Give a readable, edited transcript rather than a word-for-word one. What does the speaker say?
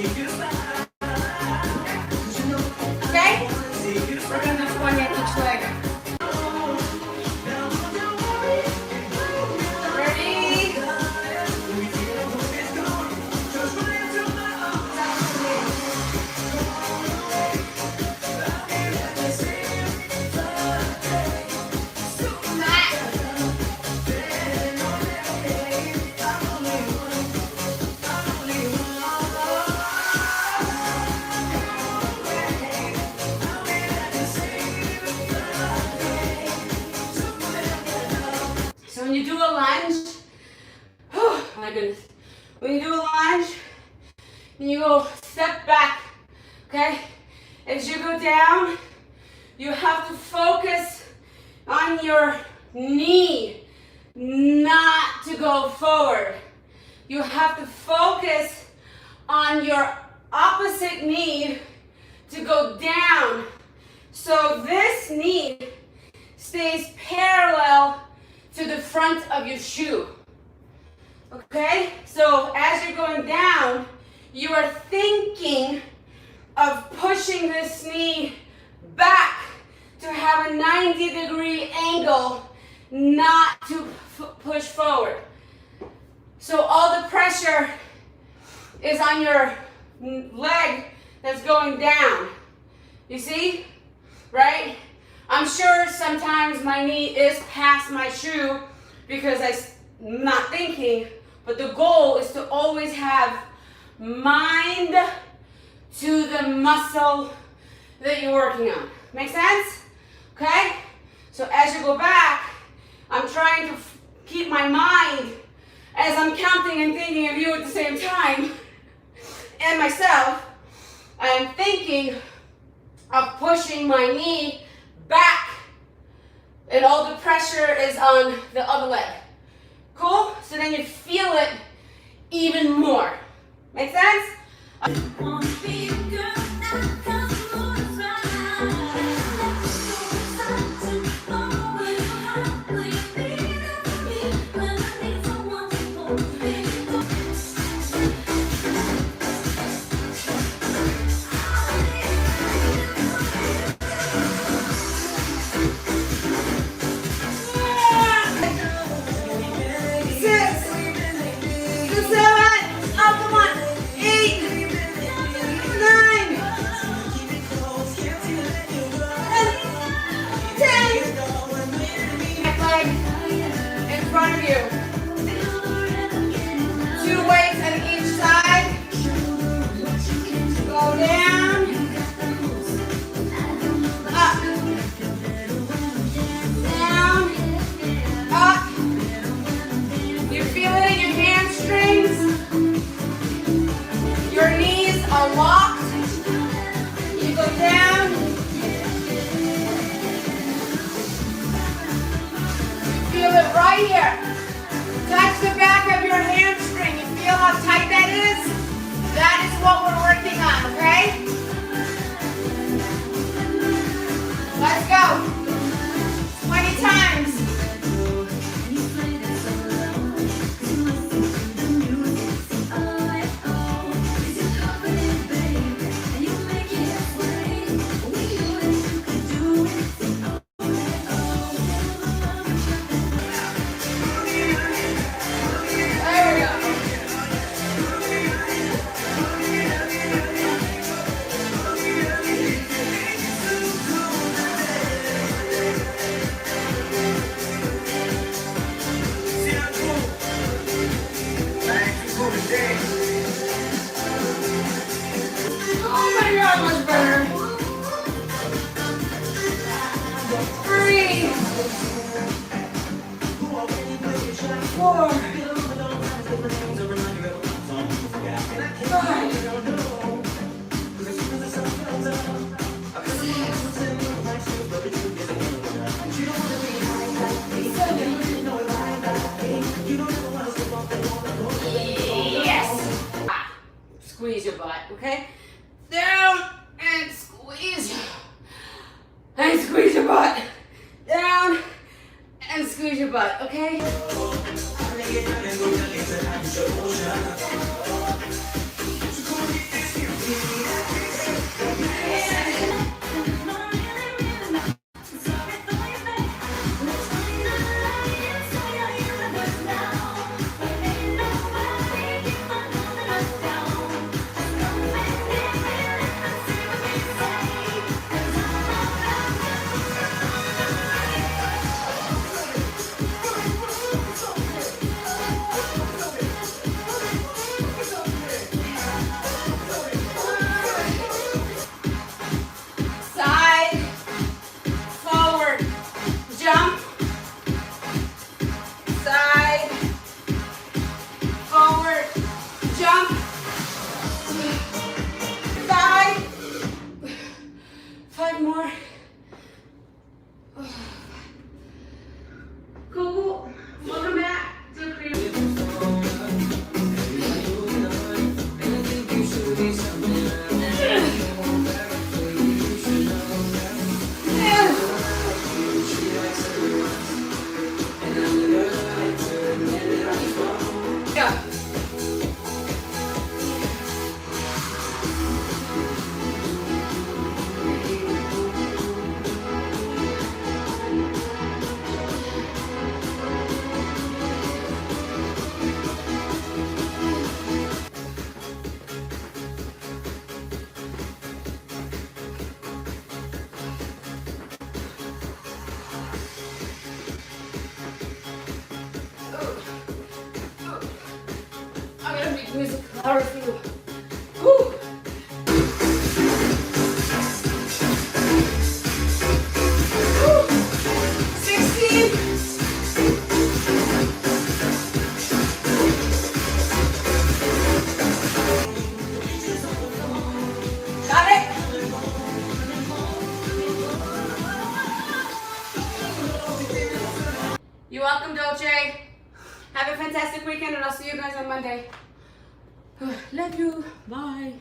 Okay? We're gonna do one at each leg. Ready? So when you do a lunge, oh my goodness. When you do a lunge, and you go step back, okay? As you go down, you have to focus on your knee, not to go forward. You have to focus on your opposite knee to go down. So this knee stays parallel to the front of your shoe. Okay? So as you're going down, you are thinking of pushing this knee back to have a 90-degree angle, not to push forward. So all the pressure is on your leg that's going down. You see? Right? I'm sure sometimes my knee is past my shoe because I'm not thinking, but the goal is to always have mind to the muscle that you're working on. Make sense? Okay? So as you go back, I'm trying to keep my mind as I'm counting and thinking of you at the same time and myself. I'm thinking of pushing my knee back, and all the pressure is on the other leg. Cool? So then you feel it even more. Make sense? Right here. Touch the back of your hamstring. You feel how tight that is? That is what we're working on, okay? Let's go. 20 times. Squeeze your butt, okay? Down and squeeze. And squeeze your butt. Down and squeeze your butt, okay? Yeah. I'm gonna make music louder for you. Woo. Woo. 16. Got it? You're welcome, Dolce. Have a fantastic weekend, and I'll see you guys on Monday. Love you. Bye.